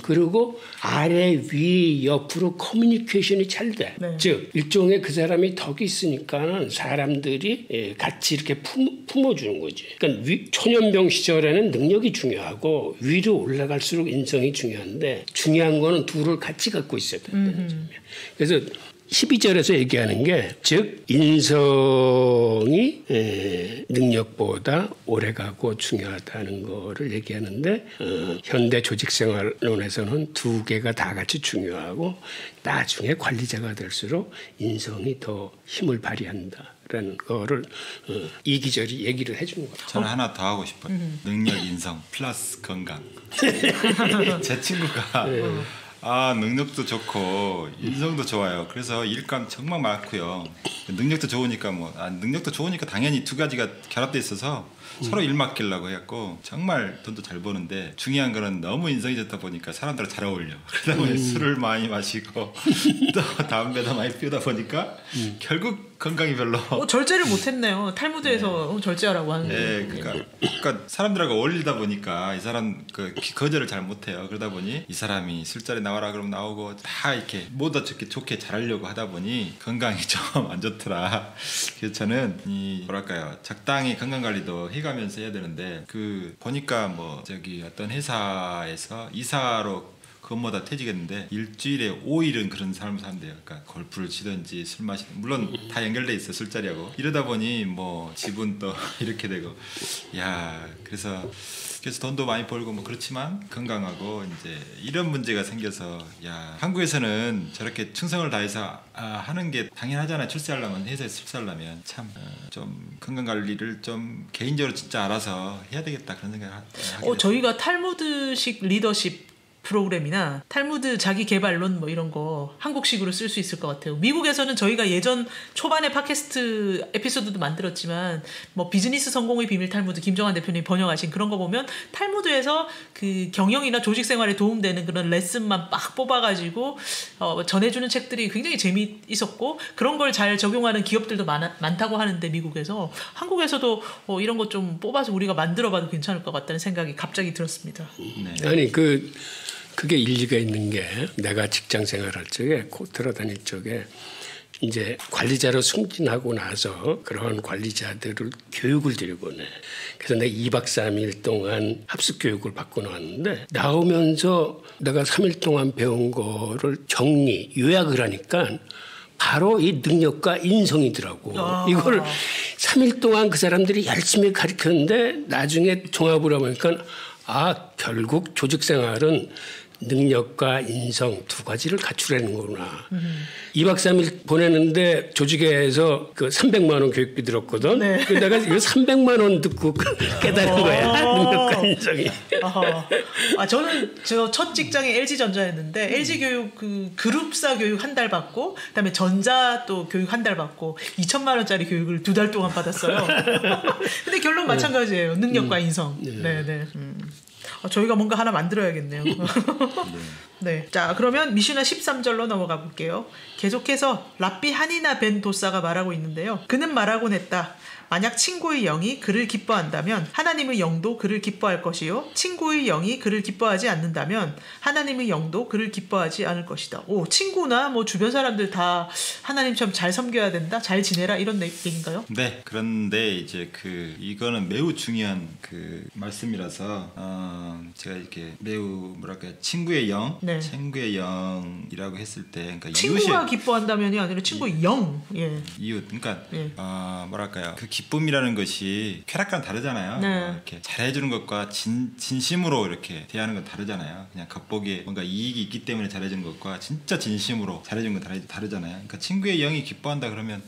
그리고 아래, 위, 옆으로 커뮤니케이션이 잘 돼. 즉 일종의 그 사람이 덕이 있으니까는 사람들이 같이 이렇게 품어주는 거지. 그러니까 초년병 시절에는 능력이 중요하고 위로 올라갈수록 인성이 중요한데 중요한 거는 둘을 같이 갖고 있어야 된다는 점이야. 그래서 12절에서 얘기하는 게 즉 인성이 능력보다 오래가고 중요하다는 거를 얘기하는데 현대 조직생활론에서는 두 개가 다 같이 중요하고 나중에 관리자가 될수록 인성이 더 힘을 발휘한다라는 거를 이기절이 얘기를 해주는 거죠. 저는 하나 더 하고 싶어요. 능력, 인성 플러스 건강. 제 친구가 능력도 좋고 인성도 좋아요. 그래서 일감 정말 많고요. 능력도 좋으니까 능력도 좋으니까 당연히 두 가지가 결합돼 있어서 서로 일 맡기려고 해갖고 정말 돈도 잘 버는데 중요한 거는 너무 인성이 좋다 보니까 사람들과 잘 어울려. 그러다 보니 술을 많이 마시고 또 담배도 많이 피우다 보니까 결국 건강이 별로. 절제를 못했네요. 탈무드에서 절제하라고 하는데. 그러니까 사람들하고 어울리다 보니까 이 사람 거절을 잘 못해요. 그러다 보니 이 사람이 술자리 나와라 그러면 나오고 다 이렇게 모두 좋게 잘하려고 하다 보니 건강이 좀 안 좋더라. 그래서 저는 적당히 건강 관리도 해가면서 해야 되는데 보니까 어떤 회사에서 이사로 그것마다 퇴직했는데 일주일에 5일은 그런 삶을 산대요. 그러니까 골프를 치든지 술 마시든 물론 다 연결돼 있어 술자리하고 이러다 보니 집은 또 이렇게 되고 그래서 돈도 많이 벌고 그렇지만 건강하고 이제 이런 문제가 생겨서 한국에서는 저렇게 충성을 다해서 하는 게 당연하잖아요. 출세하려면 회사에서 출세하려면 참 좀 건강 관리를 좀 개인적으로 진짜 알아서 해야 되겠다 그런 생각을 하게 됐어요. 저희가 탈무드식 리더십 프로그램이나 탈무드 자기 개발론 이런 거 한국식으로 쓸 수 있을 것 같아요. 미국에서는 저희가 예전 초반에 팟캐스트 에피소드도 만들었지만 비즈니스 성공의 비밀 탈무드 김정환 대표님이 번역하신 그런 거 보면 탈무드에서 그 경영이나 조직 생활에 도움되는 그런 레슨만 빡 뽑아가지고 전해주는 책들이 굉장히 재미있었고 그런 걸 잘 적용하는 기업들도 많다고 하는데 미국에서 한국에서도 이런 것 좀 뽑아서 우리가 만들어봐도 괜찮을 것 같다는 생각이 갑자기 들었습니다. 아니 그게 일리가 있는 게 내가 직장 생활할 적에 돌아다닐 적에 이제 관리자로 승진하고 나서 그런 관리자들을 교육을 드려보내. 그래서 내가 2박 3일 동안 합숙 교육을 받고 나왔는데 나오면서 내가 3일 동안 배운 거를 정리, 요약을 하니까 바로 이 능력과 인성이더라고. 이걸 3일 동안 그 사람들이 열심히 가르쳤는데 나중에 종합을 해보니까 결국 조직생활은 능력과 인성 두 가지를 갖추라는 거구나. 2박 3일 보내는데 조직회에서 그 300만 원 교육비 들었거든. 네. 내가 이거 300만 원 듣고 깨달은 거야. 능력과 인성이. 저는 저 첫 직장이 LG전자였는데 LG 교육 그 그룹사 교육 한 달 받고 그다음에 전자 또 교육 한 달 받고 2천만 원짜리 교육을 2달 동안 받았어요. 근데 결론 마찬가지예요. 능력과 인성. 네. 저희가 뭔가 하나 만들어야겠네요. 네. 자, 그러면 미슈나 13절로 넘어가 볼게요. 계속해서 랍비 하니나 벤 도사가 말하고 있는데요. 그는 말하곤 했다. 만약 친구의 영이 그를 기뻐한다면 하나님의 영도 그를 기뻐할 것이요. 친구의 영이 그를 기뻐하지 않는다면 하나님의 영도 그를 기뻐하지 않을 것이다. 친구나 뭐 주변 사람들 다 하나님처럼 잘 섬겨야 된다, 잘 지내라 이런 얘기인가요? 네. 그런데 이제 이거는 매우 중요한 말씀이라서 제가 이렇게 매우 친구의 영, 네. 친구의 영이라고 했을 때, 그러니까 친구가 기뻐한다면이 아니라 친구의 영, 이웃, 그러니까 그 기쁨이라는 것이 쾌락과는 다르잖아요. 네. 이렇게 잘해주는 것과 진심으로 이렇게 대하는 건 다르잖아요. 그냥 겉보기에 뭔가 이익이 있기 때문에 잘해주는 것과 진짜 진심으로 잘해주는 건 다르잖아요. 그러니까 친구의 영이 기뻐한다 그러면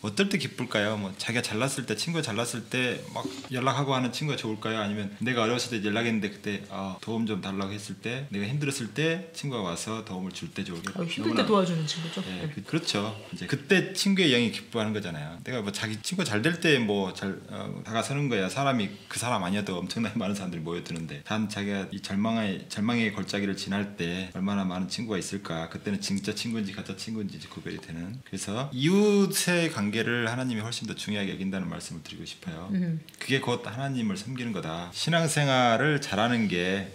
어떨 때 기쁠까요? 뭐 자기가 잘났을 때, 친구가 잘났을 때 막 연락하고 하는 친구가 좋을까요? 아니면 내가 어렸을 때 연락했는데 그때 도움 좀 달라고 했을 때, 내가 힘들었을 때 친구가 와서 도움을 줄 때 좋을까요? 힘들 때 도와주는 친구죠. 네, 그렇죠. 이제 그때 친구의 영이 기뻐하는 거잖아요. 내가 뭐 자기 친구가 잘 될 때 뭐 잘 다가서는 거야. 사람이 그 사람 아니어도 엄청나게 많은 사람들이 모여드는데, 단 자기가 이 절망의 골짜기를 지날 때 얼마나 많은 친구가 있을까? 그때는 진짜 친구인지 가짜 친구인지 구별이 되는. 그래서 이웃의 관계를 하나님이 훨씬 더 중요하게 여긴다는 말씀을 드리고 싶어요. 그게 곧 하나님을 섬기는 거다. 신앙생활을 잘하는 게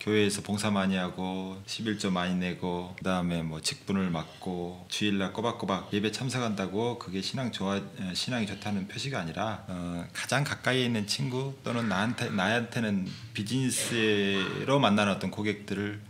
교회에서 봉사 많이 하고 11조 많이 내고 그다음에 직분을 맡고 주일날 꼬박꼬박 예배 참석한다고 그게 신앙이 좋다는 표시가 아니라 가장 가까이에 있는 친구 또는 나한테는 비즈니스로 만나는 어떤 고객들을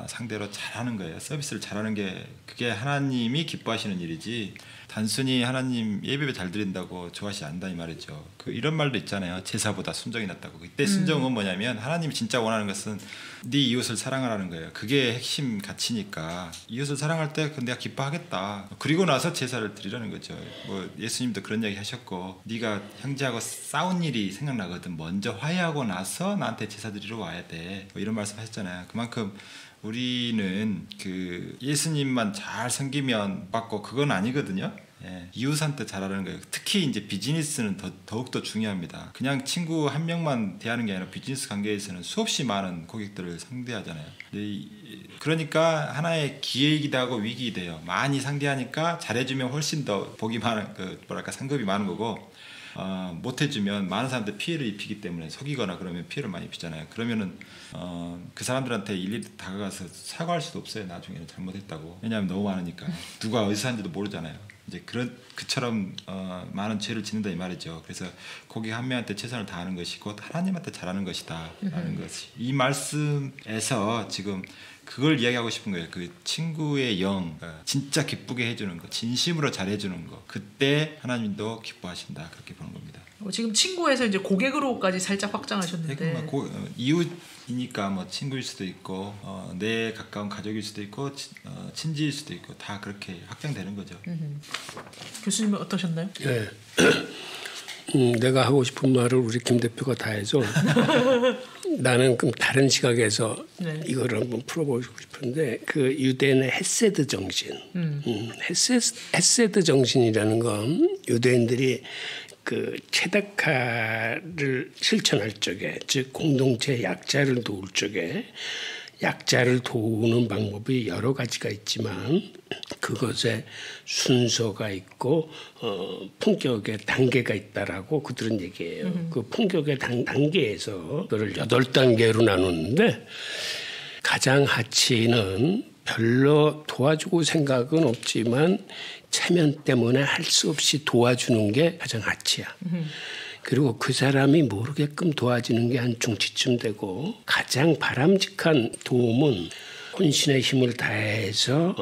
상대로 잘하는 거예요. 서비스를 잘하는 게 그게 하나님이 기뻐하시는 일이지, 단순히 하나님 예배 잘 드린다고 좋아하시지 않는다 이 말이죠. 이런 말도 있잖아요. 제사보다 순종이 낫다고. 그때 순종은 뭐냐면 하나님이 진짜 원하는 것은 네 이웃을 사랑하라는 거예요. 그게 핵심 가치니까 이웃을 사랑할 때 내가 기뻐하겠다. 그리고 나서 제사를 드리라는 거죠. 예수님도 그런 얘기 하셨고, 네가 형제하고 싸운 일이 생각나거든 먼저 화해하고 나서 나한테 제사 드리러 와야 돼. 이런 말씀 하셨잖아요. 그만큼 우리는 예수님만 잘 섬기면 받고 그건 아니거든요. 이웃한테 잘하는 거예요. 특히 이제 비즈니스는 더욱더 중요합니다. 그냥 친구 한 명만 대하는 게 아니라 비즈니스 관계에서는 수없이 많은 고객들을 상대하잖아요. 그러니까 하나의 기회이기도 하고 위기이기도 해요. 많이 상대하니까 잘해주면 훨씬 더 복이 많은, 상급이 많은 거고, 못해주면 많은 사람들 피해를 입히기 때문에, 속이거나 그러면 피해를 많이 입히잖아요. 그러면은 그 사람들한테 일일이 다가가서 사과할 수도 없어요. 나중에는 잘못했다고. 왜냐하면 너무 많으니까. 누가 어디서 하는지도 모르잖아요. 이제 그처럼 많은 죄를 짓는다 이 말이죠. 그래서 고객 한 명한테 최선을 다하는 것이 곧 하나님한테 잘하는 것이다 라는 것이, 이 말씀에서 지금 그걸 이야기하고 싶은 거예요. 그 친구의 영, 진짜 기쁘게 해주는 거, 진심으로 잘해주는 거, 그때 하나님도 기뻐하신다, 그렇게 보는 겁니다. 지금 친구에서 이제 고객으로까지 살짝 확장하셨는데, 이웃이니까 친구일 수도 있고 내 가까운 가족일 수도 있고 친지일 수도 있고 다 그렇게 확장되는 거죠. 교수님은 어떠셨나요? 네. 내가 하고 싶은 말을 우리 김 대표가 다 해서 나는 그럼 다른 시각에서 이거를 한번 풀어보고 싶은데, 유대인의 헤세드 정신, 헤세드 정신이라는 건 유대인들이 체다카를 실천할 적에, 즉 공동체 약자를 도울 적에, 약자를 도우는 방법이 여러 가지가 있지만 그것에 순서가 있고 품격의 단계가 있다라고 그들은 얘기해요. 그 품격의 단계에서 그걸 8단계로 나누는데, 가장 하치는 별로 도와주고 생각은 없지만 체면 때문에 할 수 없이 도와주는 게 가장 하치야. 그리고 그 사람이 모르게끔 도와주는 게 한 중치쯤 되고, 가장 바람직한 도움은 혼신의 힘을 다해서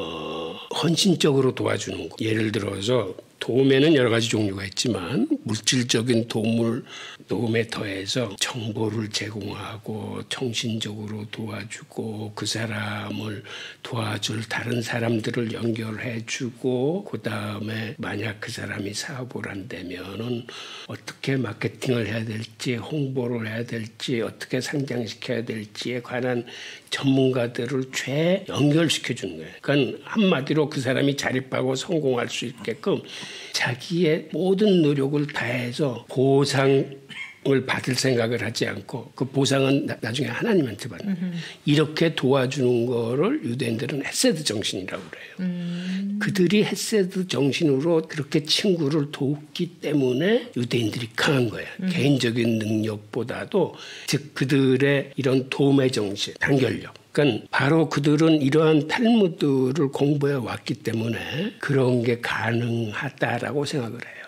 헌신적으로 도와주는 거. 예를 들어서 도움에는 여러 가지 종류가 있지만 물질적인 도움에 더해서 정보를 제공하고 정신적으로 도와주고 그 사람을 도와줄 다른 사람들을 연결해주고 그다음에 만약 그 사람이 사업을 한다면은 어떻게 마케팅을 해야 될지 홍보를 해야 될지 어떻게 상장시켜야 될지에 관한 전문가들을 연결시켜 주는 거예요. 그러니까 한마디로 그 사람이 자립하고 성공할 수 있게끔 자기의 모든 노력을 다해서 보상을 받을 생각을 하지 않고 그 보상은 나중에 하나님한테 받는 이렇게 도와주는 거를 유대인들은 헤세드 정신이라고 그래요. 그들이 헤세드 정신으로 그렇게 친구를 돕기 때문에 유대인들이 강한 거예요. 개인적인 능력보다도 즉 그들의 이런 도움의 정신, 단결력. 그러니까 바로 그들은 이러한 탈무드를 공부해 왔기 때문에 그런 게 가능하다라고 생각을 해요.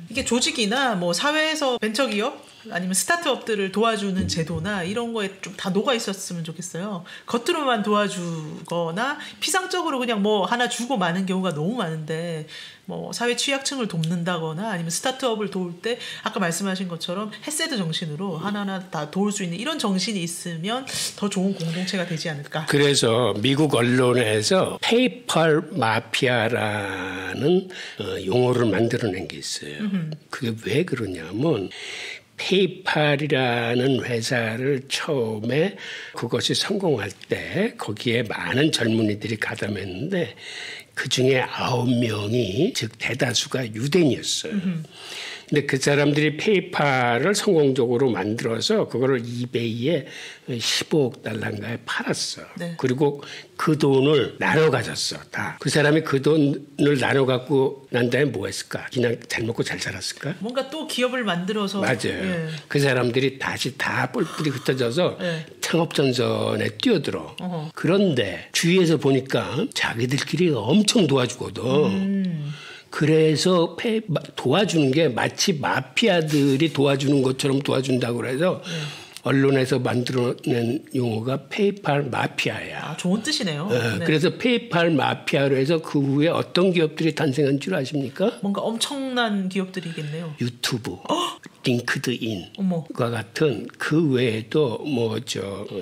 이게 조직이나 뭐 사회에서 벤처기업 아니면 스타트업들을 도와주는 제도나 이런 거에 좀 다 녹아 있었으면 좋겠어요. 겉으로만 도와주거나 피상적으로 그냥 뭐 하나 주고 마는 경우가 너무 많은데 뭐 사회 취약층을 돕는다거나 아니면 스타트업을 도울 때 아까 말씀하신 것처럼 헤세드 정신으로 하나하나 다 도울 수 있는 이런 정신이 있으면 더 좋은 공동체가 되지 않을까. 그래서 미국 언론에서 페이팔 마피아라는 용어를 만들어낸 게 있어요. 그게 왜 그러냐면 페이팔이라는 회사를 처음에 그것이 성공할 때 거기에 많은 젊은이들이 가담했는데 그중에 9명이 즉 대다수가 유대인이었어요. 근데 그 사람들이 페이팔을 성공적으로 만들어서 그거를 이베이에 15억 달러인가에 팔았어. 네. 그리고 그 돈을 나눠 가졌어. 다. 그 사람이 그 돈을 나눠 갖고 난 다음에 뭐 했을까? 그냥 잘 먹고 잘 살았을까? 뭔가 또 기업을 만들어서 맞아요. 예. 그 사람들이 다시 다 뿔뿔이 흩어져서 예. 창업전선에 뛰어들어. 어허. 그런데 주위에서 보니까 자기들끼리 엄청 도와주거든. 그래서 도와주는 게 마치 마피아들이 도와주는 것처럼 도와준다고 그래서 언론에서 만들어낸 용어가 페이팔 마피아야. 아, 좋은 뜻이네요. 네. 그래서 페이팔 마피아로 해서 그 후에 어떤 기업들이 탄생한 줄 아십니까? 뭔가 엄청난 기업들이겠네요. 유튜브, 링크드인과 어머. 같은 그 외에도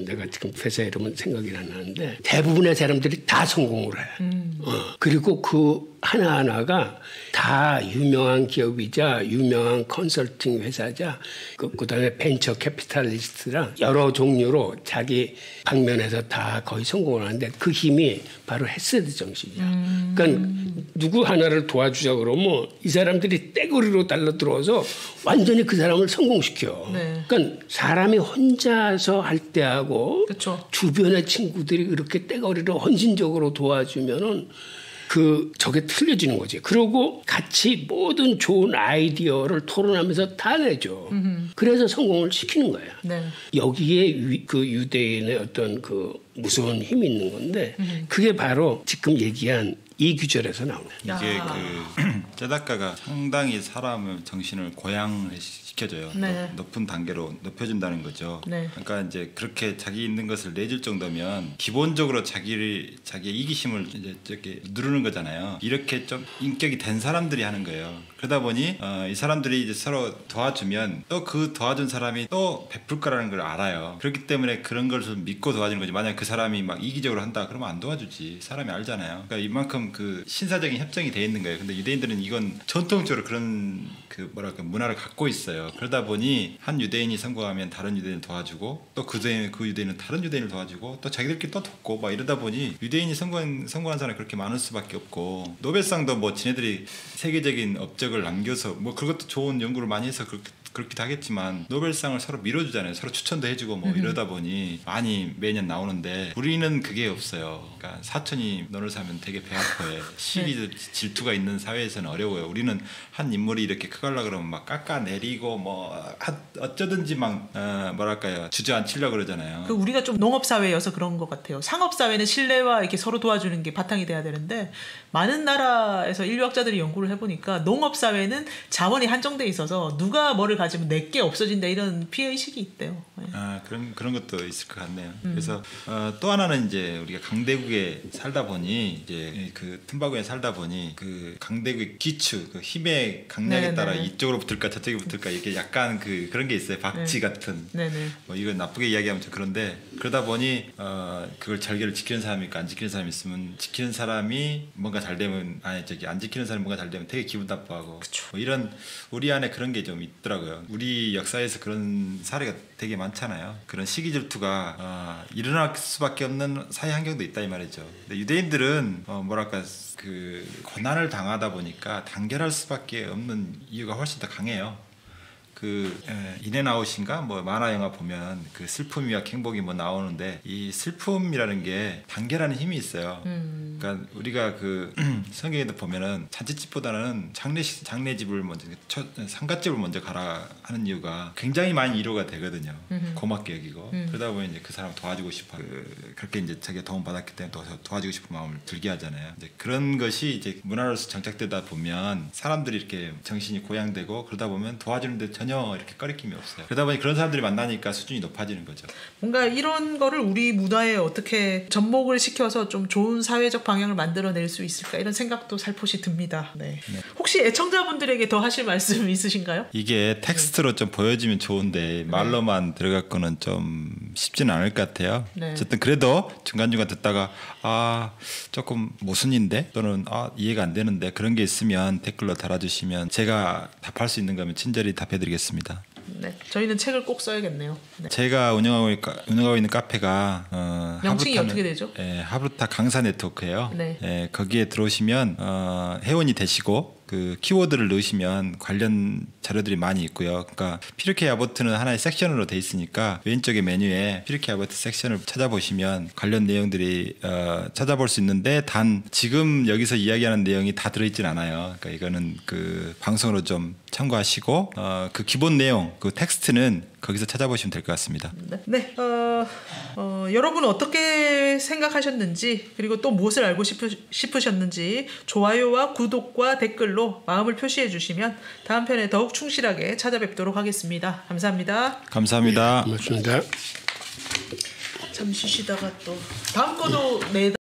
내가 지금 회사 이름은 생각이 안 나는데 대부분의 사람들이 다 성공을 해. 그리고 그 하나하나가 다 유명한 기업이자 유명한 컨설팅 회사자 그다음에 벤처 캐피탈리스트랑 여러 종류로 자기 방면에서 다 거의 성공을 하는데 그 힘이 바로 헤세드 정신이야. 그러니까 누구 하나를 도와주자 그러면 이 사람들이 떼거리로 달려들어서 완전히 그 사람을 성공시켜. 네. 그러니까 사람이 혼자서 할 때하고 그쵸. 주변의 친구들이 그렇게 떼거리로 헌신적으로 도와주면은 저게 틀려지는 거지. 그리고 같이 모든 좋은 아이디어를 토론하면서 다 내죠. 그래서 성공을 시키는 거야. 네. 여기에 그 유대인의 어떤 그 무서운 힘이 있는 건데 그게 바로 지금 얘기한 이 규절에서 나오는. 이게 그 제다카가 상당히 사람의 정신을 고양시켜줘요. 네. 높은 단계로 높여준다는 거죠. 네. 그러니까 이제 그렇게 자기 있는 것을 내줄 정도면 기본적으로 자기의 이기심을 이제 이렇게 누르는 거잖아요. 이렇게 좀 인격이 된 사람들이 하는 거예요. 그러다 보니 이 사람들이 이제 서로 도와주면 또 그 도와준 사람이 또 베풀 거라는 걸 알아요. 그렇기 때문에 그런 걸 좀 믿고 도와주는 거지. 만약 그 사람이 막 이기적으로 한다 그러면 안 도와주지. 사람이 알잖아요. 그러니까 이만큼 그 신사적인 협정이 돼 있는 거예요. 근데 유대인들은 이건 전통적으로 그런 그 문화를 갖고 있어요. 그러다 보니 한 유대인이 성공하면 다른 유대인을 도와주고 또 그 유대인은 다른 유대인을 도와주고 또 자기들끼리 또 돕고 막 이러다 보니 유대인이 성공한 사람이 그렇게 많을 수밖에 없고 노벨상도 뭐 지네들이 세계적인 업적을 남겨서 뭐 그것도 좋은 연구를 많이 해서 그렇기도 하겠지만 노벨상을 서로 밀어주잖아요. 서로 추천도 해주고 뭐 이러다 보니 많이 매년 나오는데 우리는 그게 없어요. 그러니까 사촌이 너를 사면 되게 배 아파해. 시기 질투가 있는 사회에서는 어려워요. 우리는 한 인물이 이렇게 크갈라 그러면 막 깎아내리고 뭐 어쩌든지 막 뭐랄까요 주저앉히려고 그러잖아요. 우리가 좀 농업사회여서 그런 것 같아요. 상업사회는 신뢰와 이렇게 서로 도와주는 게 바탕이 돼야 되는데 많은 나라에서 인류학자들이 연구를 해보니까 농업사회는 자원이 한정돼 있어서 누가 뭐를 가지면 내게 없어진다 이런 피해 의식이 있대요. 네. 아 그런 것도 있을 것 같네요. 그래서 또 하나는 이제 우리가 강대국에 살다 보니 이제 그 틈바구니에 살다 보니 그 강대국의 기추, 그 힘의 강약에 따라 이쪽으로 붙을까 저쪽에 붙을까 이렇게 약간 그런 게 있어요. 박쥐 같은. 뭐 이건 나쁘게 이야기하면 좀 그런데 그러다 보니 그걸 절개를 지키는 사람이 있고 안 지키는 사람이 있으면 지키는 사람이 뭔가 잘 되면 안 지키는 사람이 뭔가 잘 되면 되게 기분 나빠하고 뭐 이런 우리 안에 그런 게 좀 있더라고요. 우리 역사에서 그런 사례가 되게 많잖아요. 그런 시기 질투가 일어날 수밖에 없는 사회 환경도 있다 이 말이죠. 근데 유대인들은 뭐랄까 그 고난을 당하다 보니까 단결할 수밖에 없는 이유가 훨씬 더 강해요. 그 인앤아웃인가 뭐 만화 영화 보면 그 슬픔이와 행복이 뭐 나오는데 이 슬픔이라는 게 단결하는 힘이 있어요. 그러니까 우리가 그 성경에도 보면은 잔치집보다는 장례집을 먼저 상갓집을 먼저 가라 하는 이유가 굉장히 많이 위로가 되거든요. 고맙게 여기고 그러다 보니 이제 그 사람 도와주고 싶어 그렇게 이제 자기가 도움 받았기 때문에 도와주고 싶은 마음을 들게 하잖아요. 이제 그런 것이 이제 문화로서 정착되다 보면 사람들이 이렇게 정신이 고양되고 그러다 보면 도와주는데 전혀 이렇게 꺼리낌이 없어요. 그러다 보니 그런 사람들이 만나니까 수준이 높아지는 거죠. 뭔가 이런 거를 우리 문화에 어떻게 접목을 시켜서 좀 좋은 사회적 방향을 만들어낼 수 있을까 이런 생각도 살포시 듭니다. 네. 혹시 애청자분들에게 더 하실 말씀 있으신가요? 이게 텍스트로 좀 보여지면 좋은데 말로만 들어갈 거는 좀 쉽지는 않을 것 같아요. 어쨌든 그래도 중간중간 듣다가 조금 모순인데 또는 이해가 안 되는데 그런 게 있으면 댓글로 달아주시면 제가 답할 수 있는 거면 친절히 답해드리겠습니다. 네, 저희는 책을 꼭 써야겠네요. 네. 제가 운영하고 있는 카페가 명칭이 어떻게 되죠? 하브루타 강사 네트워크예요. 네. 거기에 들어오시면 회원이 되시고 그 키워드를 넣으시면 관련 자료들이 많이 있고요. 그러니까 피르케 야보트는 하나의 섹션으로 돼 있으니까 왼쪽에 메뉴에 피르케 야보트 섹션을 찾아보시면 관련 내용들이 찾아볼 수 있는데 단 지금 여기서 이야기하는 내용이 다 들어있진 않아요. 그러니까 이거는 그 방송으로 좀 참고하시고 그 기본 내용 그 텍스트는 거기서 찾아보시면 될 것 같습니다. 네. 여러분은 어떻게 생각하셨는지 그리고 또 무엇을 알고 싶으셨는지 좋아요와 구독과 댓글로 마음을 표시해 주시면 다음 편에 더욱 충실하게 찾아뵙도록 하겠습니다. 감사합니다. 감사합니다. 고맙습니다. 잠시 쉬다가 또 다음 거도